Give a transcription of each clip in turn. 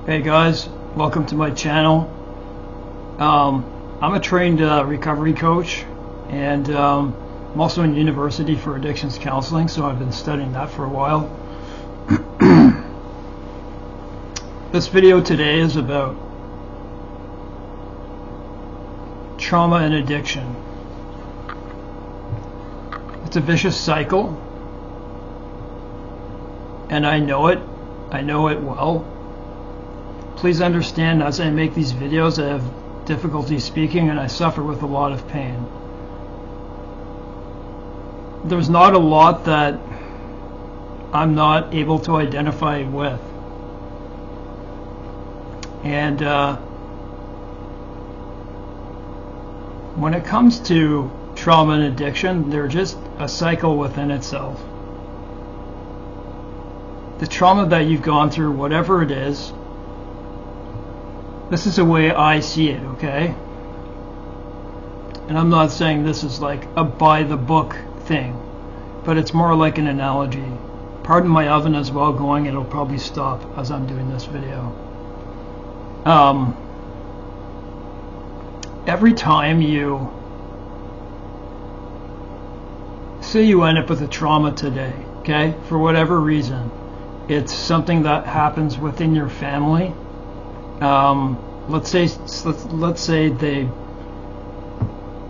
Hey guys, welcome to my channel. I'm a trained recovery coach, and I'm also in university for addictions counseling, so I've been studying that for a while. This video today is about trauma and addiction. It's a vicious cycle, and I know it well. Please understand, as I make these videos, I have difficulty speaking and I suffer with a lot of pain. There's not a lot that I'm not able to identify with. And when it comes to trauma and addiction, they're just a cycle within itself. The trauma that you've gone through, whatever it is, this is the way I see it, okay? And I'm not saying this is like a by-the-book thing, but it's more like an analogy. Pardon my oven as well going, it'll probably stop as I'm doing this video. Every time you say you end up with a trauma today, okay, for whatever reason, it's something that happens within your family. Let's say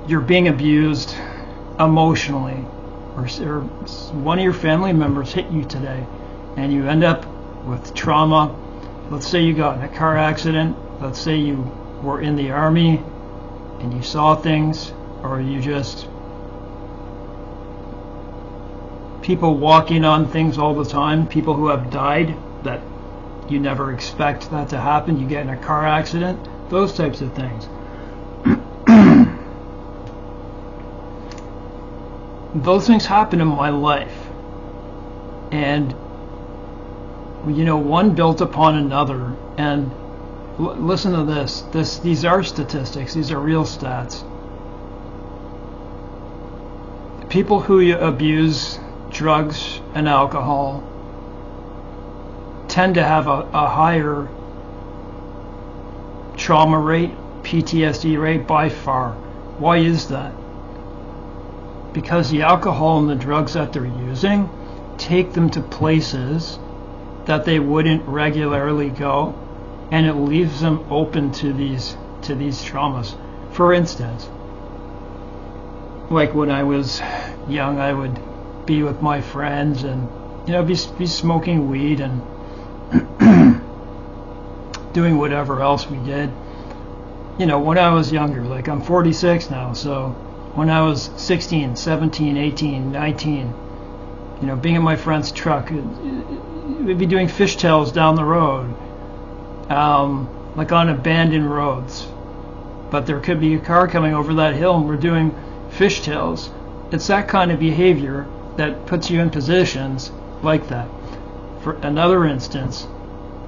you're being abused emotionally, or one of your family members hit you today, and you end up with trauma. Let's say you got in a car accident. Let's say you were in the army and you saw things, or you just people walking on things all the time, people who have died that you never expect that to happen. You get in a car accident, those types of things. Those things happen in my life, and you know, one built upon another. And listen to this. These are statistics. These are real stats. People who abuse drugs and alcohol tend to have a higher trauma rate, PTSD rate by far. Why is that? Because the alcohol and the drugs that they're using take them to places that they wouldn't regularly go, and it leaves them open to these traumas. For instance, like when I was young, I would be with my friends and, you know, be smoking weed and doing whatever else we did. You know, when I was younger, like I'm 46 now, so when I was 16, 17, 18, 19, you know, being in my friend's truck, we'd be doing fishtails down the road, like on abandoned roads. But there could be a car coming over that hill and we're doing fishtails. It's that kind of behavior that puts you in positions like that. For another instance,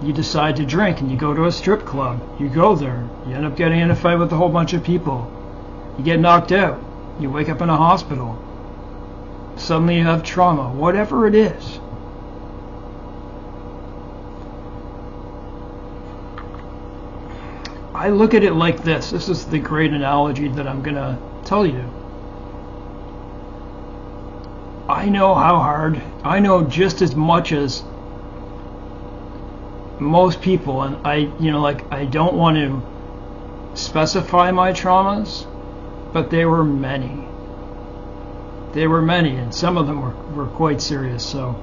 you decide to drink and you go to a strip club. You go there, you end up getting in a fight with a whole bunch of people. You get knocked out. You wake up in a hospital. Suddenly you have trauma, whatever it is. I look at it like this. This is the great analogy that I'm going to tell you. I know how hard, I know just as much as most people, and I don't want to specify my traumas, but there were many. There were many, and some of them were quite serious. So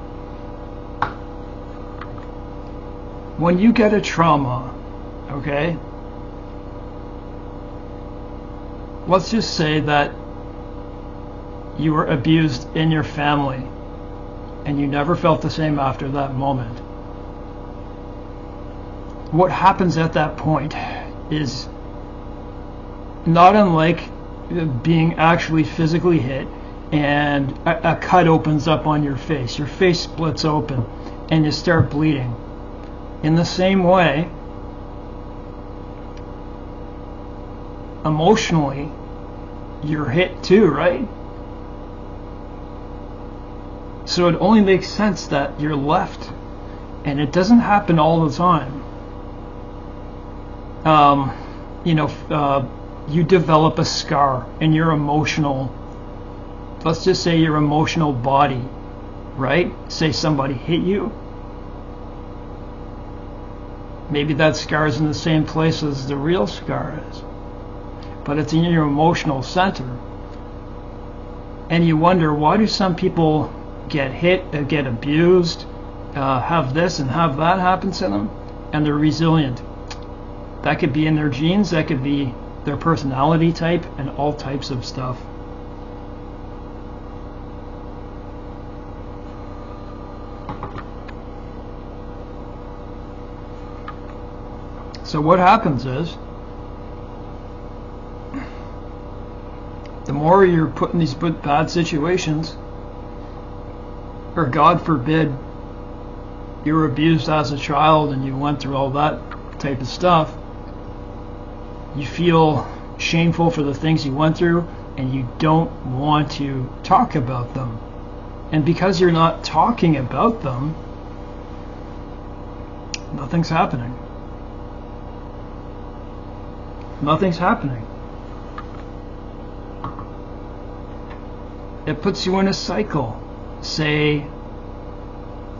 when you get a trauma, okay, let's just say that you were abused in your family and you never felt the same after that moment. What happens at that point is not unlike being actually physically hit and a cut opens up on your face. Your face splits open and you start bleeding. In the same way, emotionally, you're hit too, right? So it only makes sense that you're left, and it doesn't happen all the time. um, you know, you develop a scar in your emotional, let's just say your emotional body, right? Say somebody hit you. Maybe that scar is in the same place as the real scar is, but it's in your emotional center. And you wonder, why do some people get hit, get abused, have this and have that happen to them, and they're resilient? That could be in their genes, that could be their personality type, and all types of stuff. So what happens is, the more you're put in these bad situations, or God forbid, you were abused as a child and you went through all that type of stuff, you feel shameful for the things you went through, and you don't want to talk about them. And because you're not talking about them, nothing's happening. Nothing's happening. It puts you in a cycle. Say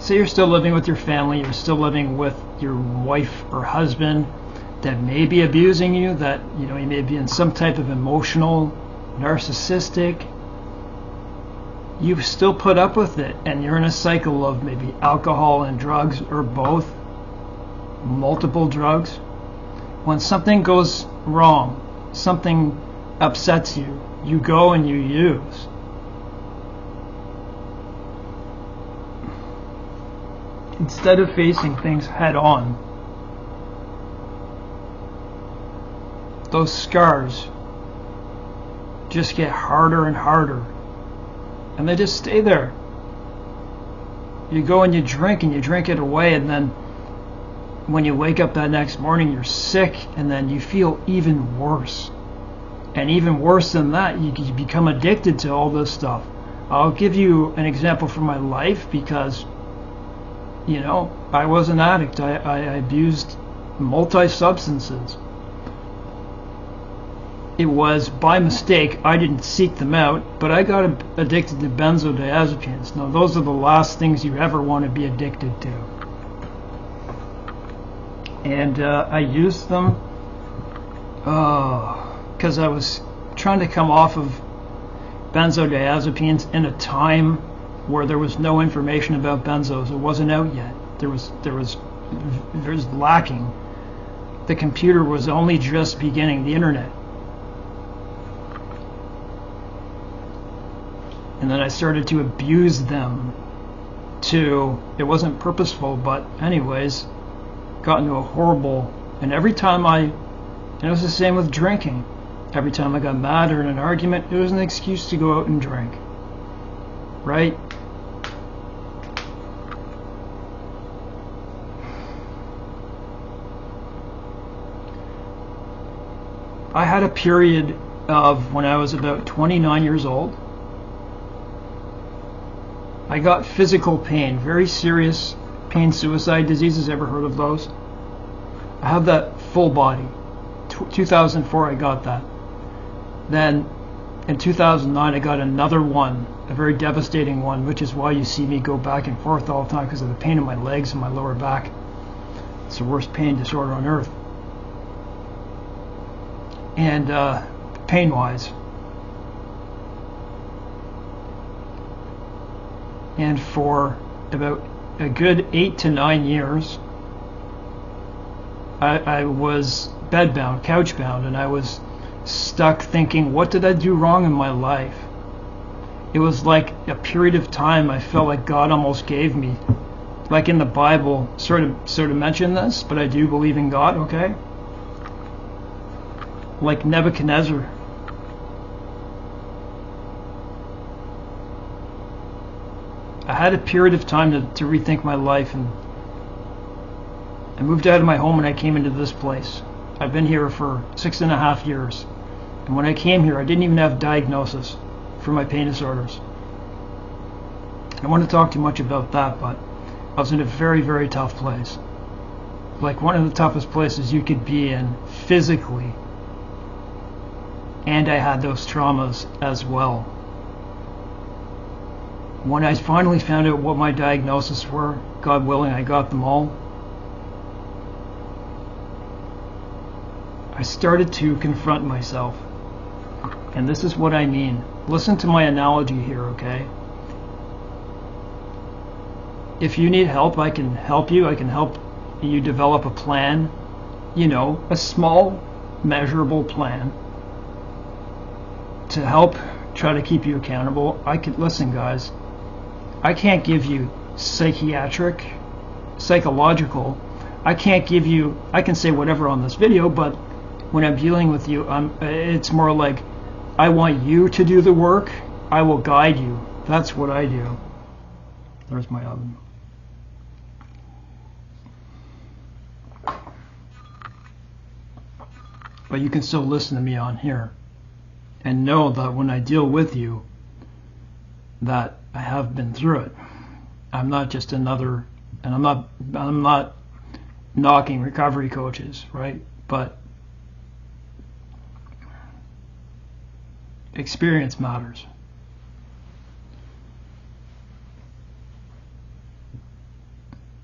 you're still living with your family, you're still living with your wife or husband that may be abusing you, that you may be in some type of emotional, narcissistic. You still put up with it, and you're in a cycle of maybe alcohol and drugs, or both, multiple drugs. When something goes wrong, something upsets you, you go and you use. Instead of facing things head on. Those scars just get harder and harder, and they just stay there. You go and you drink it away, and then when you wake up that next morning, you're sick, and then you feel even worse. And even worse than that, you become addicted to all this stuff. I'll give you an example from my life, because I was an addict. I abused multi-substances. It was by mistake. I didn't seek them out, but I got addicted to benzodiazepines. Now, those are the last things you ever want to be addicted to. And I used them because I was trying to come off of benzodiazepines in a time where there was no information about benzos. It wasn't out yet. There was lacking. The computer was only just beginning, the internet. And then I started to abuse them it wasn't purposeful, but anyways, got into a horrible, and every time and it was the same with drinking. Every time I got mad or in an argument, it was an excuse to go out and drink. Right? I had a period of when I was about 29 years old. I got physical pain, very serious pain, suicide diseases. Ever heard of those? I have that full body. 2004 I got that. Then in 2009 I got another one, a very devastating one, which is why you see me go back and forth all the time, because of the pain in my legs and my lower back. It's the worst pain disorder on earth. And pain-wise. And for about a good 8 to 9 years, I was bedbound, couchbound, and I was stuck thinking, what did I do wrong in my life? It was like a period of time I felt like God almost gave me. Like in the Bible, sort of mention this, but I do believe in God, okay? Like Nebuchadnezzar. I had a period of time to rethink my life, and I moved out of my home and I came into this place. I've been here for 6.5 years. And when I came here, I didn't even have diagnosis for my pain disorders. I don't want to talk too much about that, but I was in a very, very tough place. like one of the toughest places you could be in physically. And I had those traumas as well. When I finally found out what my diagnoses were, God willing, I got them all, I started to confront myself. And this is what I mean. Listen to my analogy here, okay? If you need help, I can help you. I can help you develop a plan, you know, a small, measurable plan to help try to keep you accountable. Listen, guys, I can't give you psychological. I can't give you, I can say whatever on this video, but when I'm dealing with you, it's more like I want you to do the work. I will guide you. That's what I do. There's my oven. But you can still listen to me on here and know that when I deal with you, that I have been through it. I'm not just another, and I'm not knocking recovery coaches, right? But experience matters.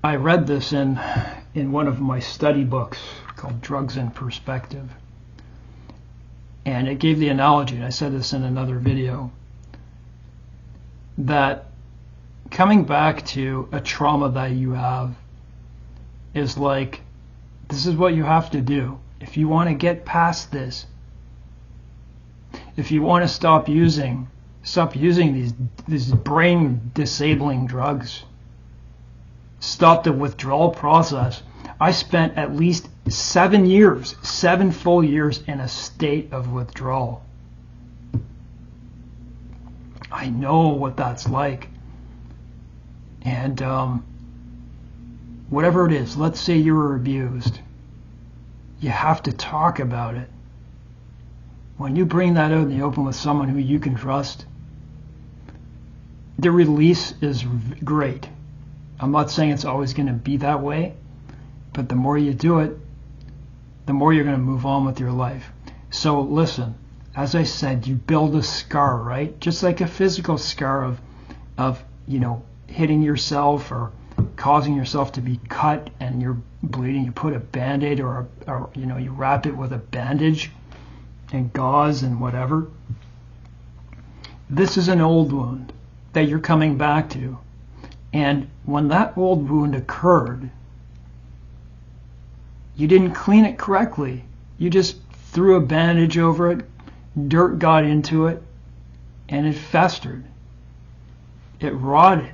I read this in one of my study books called Drugs in Perspective. And it gave the analogy, and I said this in another video, that coming back to a trauma that you have is like, this is what you have to do. If you want to get past this, if you want to stop using these brain disabling drugs, stop the withdrawal process. I spent at least 7 full years in a state of withdrawal. I know what that's like. And whatever it is, let's say you were abused, you have to talk about it. When you bring that out in the open with someone who you can trust, the release is great. I'm not saying it's always going to be that way, but the more you do it, the more you're going to move on with your life. So listen, as I said, you build a scar, right? Just like a physical scar of hitting yourself or causing yourself to be cut and you're bleeding. You put a Band-Aid or you wrap it with a bandage and gauze and whatever. This is an old wound that you're coming back to. And when that old wound occurred, you didn't clean it correctly. You just threw a bandage over it, dirt got into it, and it festered. It rotted.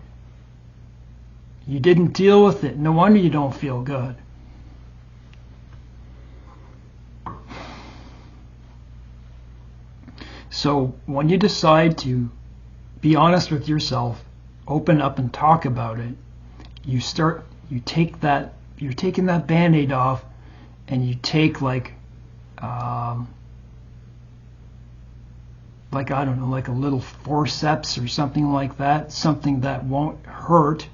You didn't deal with it. No wonder you don't feel good. So when you decide to be honest with yourself, open up and talk about it, you're taking that Band-Aid off, and you take like I don't know, like a little forceps or something like that, something that won't hurt,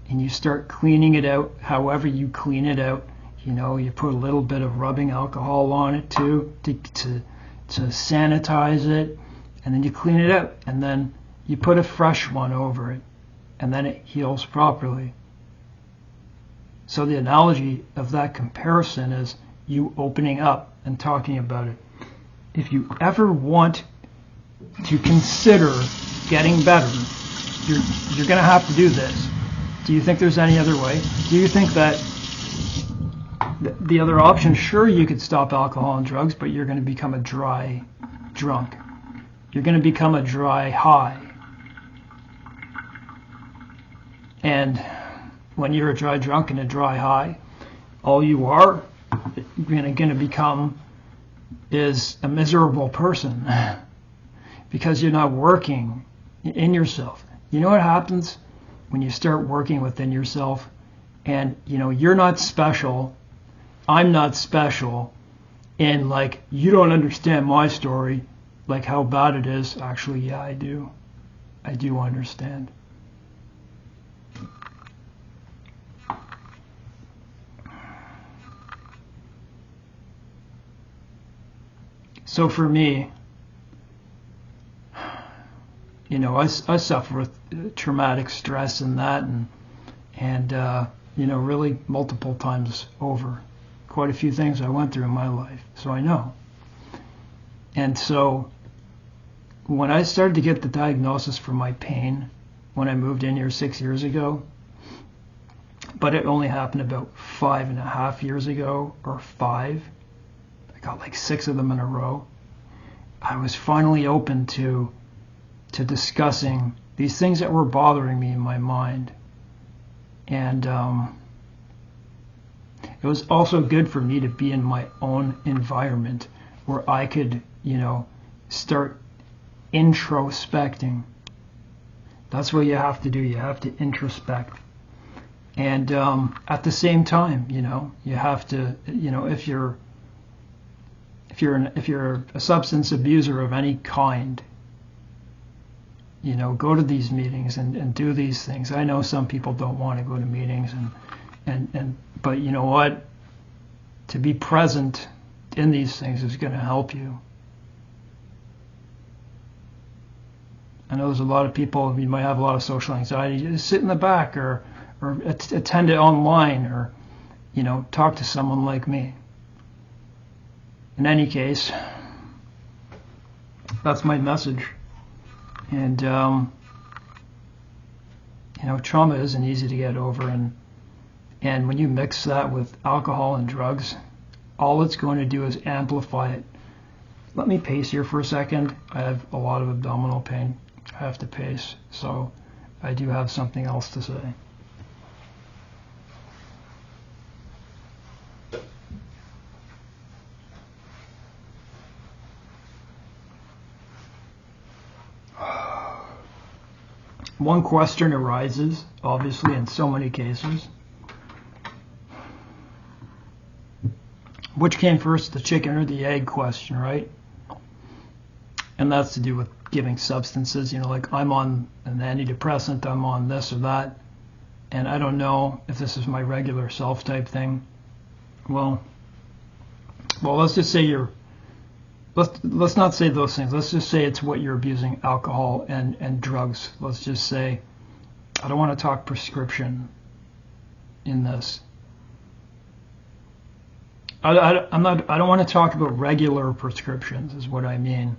and you start cleaning it out however you clean it out. You put a little bit of rubbing alcohol on it too to sanitize it, and then you clean it out, and then you put a fresh one over it, and then it heals properly. So the analogy of that comparison is you opening up and talking about it. If you ever want to consider getting better, you're going to have to do this. Do you think there's any other way? Do you think that the other option, sure, you could stop alcohol and drugs, but you're going to become a dry drunk. You're going to become a dry high. And when you're a dry drunk and a dry high, all you are going to become is a miserable person because you're not working in yourself. You know what happens when you start working within yourself, and you're not special, I'm not special, and like you don't understand my story, like how bad it is. Actually, yeah, I do understand. So for me, I suffer with traumatic stress and that, and really multiple times over. Quite a few things I went through in my life, so I know. And so when I started to get the diagnosis for my pain, when I moved in here 6 years ago, but it only happened about 5.5 years ago, or 5. I got like 6 of them in a row. I was finally open to discussing these things that were bothering me in my mind. And it was also good for me to be in my own environment where I could, start introspecting. That's what you have to do. You have to introspect. And at the same time, you have to, if you're a substance abuser of any kind, go to these meetings and do these things. I know some people don't want to go to meetings, but you know what? To be present in these things is going to help you. I know there's a lot of people, you might have a lot of social anxiety, just sit in the back or attend it online, or talk to someone like me. In any case, that's my message. And trauma isn't easy to get over, and when you mix that with alcohol and drugs, all it's going to do is amplify it. Let me pace here for a second. I have a lot of abdominal pain. I have to pace, so I do have something else to say. One question arises, obviously, in so many cases. Which came first, the chicken or the egg question, right? And that's to do with giving substances, like I'm on an antidepressant, I'm on this or that, and I don't know if this is my regular self type thing. Well, let's just say let's not say those things. Let's just say it's what you're abusing, alcohol and drugs. Let's just say, I don't want to talk prescription in this. I don't want to talk about regular prescriptions, is what I mean.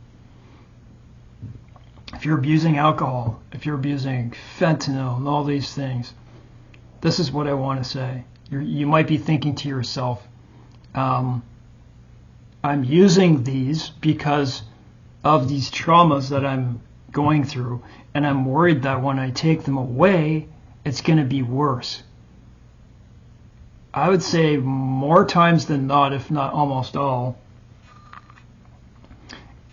If you're abusing alcohol, if you're abusing fentanyl and all these things, this is what I want to say. You might be thinking to yourself, I'm using these because of these traumas that I'm going through, and I'm worried that when I take them away, it's going to be worse. I would say more times than not, if not almost all,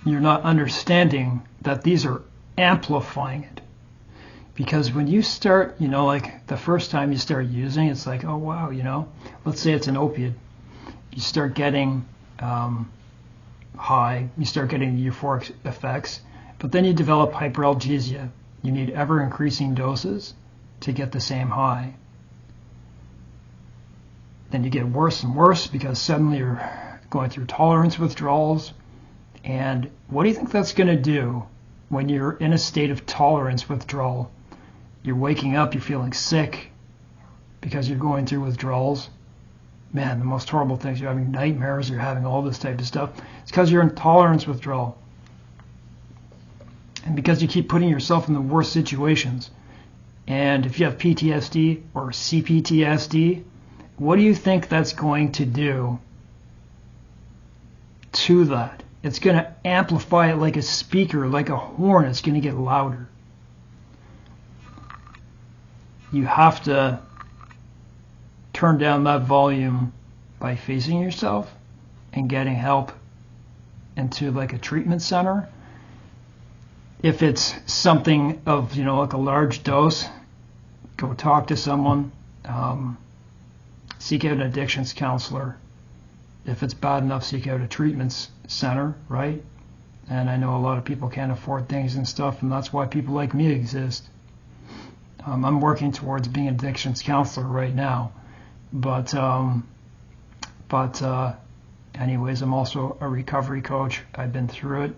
you're not understanding that these are amplifying it. Because when you start, like the first time you start using, it's like, oh wow, let's say it's an opiate. You start getting high, you start getting the euphoric effects, but then you develop hyperalgesia. You need ever increasing doses to get the same high. Then you get worse and worse because suddenly you're going through tolerance withdrawals. And what do you think that's going to do when you're in a state of tolerance withdrawal? You're waking up, you're feeling sick because you're going through withdrawals. Man, the most horrible things, you're having nightmares, you're having all this type of stuff. It's because you're in tolerance withdrawal. And because you keep putting yourself in the worst situations. And if you have PTSD or CPTSD, what do you think that's going to do to that? It's going to amplify it like a speaker, like a horn. It's going to get louder. You have to turn down that volume by facing yourself and getting help into like a treatment center. If it's something of, like a large dose, go talk to someone. Seek out an addictions counselor. If it's bad enough, seek out a treatment center, right? And I know a lot of people can't afford things and stuff, and that's why people like me exist. I'm working towards being an addictions counselor right now, but anyways, I'm also a recovery coach. I've been through it.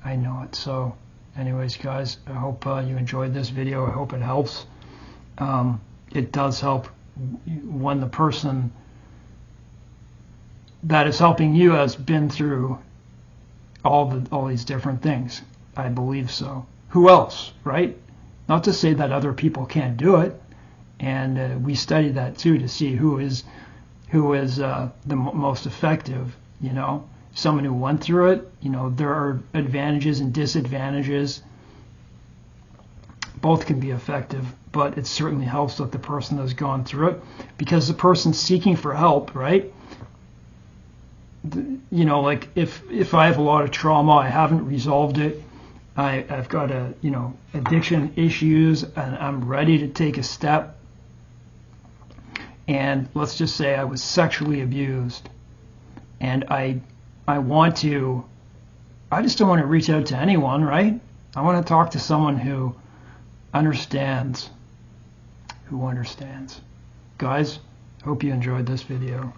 I know it. So anyways, guys, I hope you enjoyed this video. I hope it helps. It does help when the person that is helping you has been through all these different things. I believe so. Who else, right? Not to say that other people can't do it, and we study that too to see who is the most effective. You know, someone who went through it. You know, there are advantages and disadvantages. Both can be effective, but it certainly helps with the person that's gone through it, because the person's seeking for help, right? You know, like if I have a lot of trauma, I haven't resolved it, I've got addiction issues, and I'm ready to take a step, and let's just say I was sexually abused, and I just don't want to reach out to anyone, right? I want to talk to someone who understands. Guys, hope you enjoyed this video.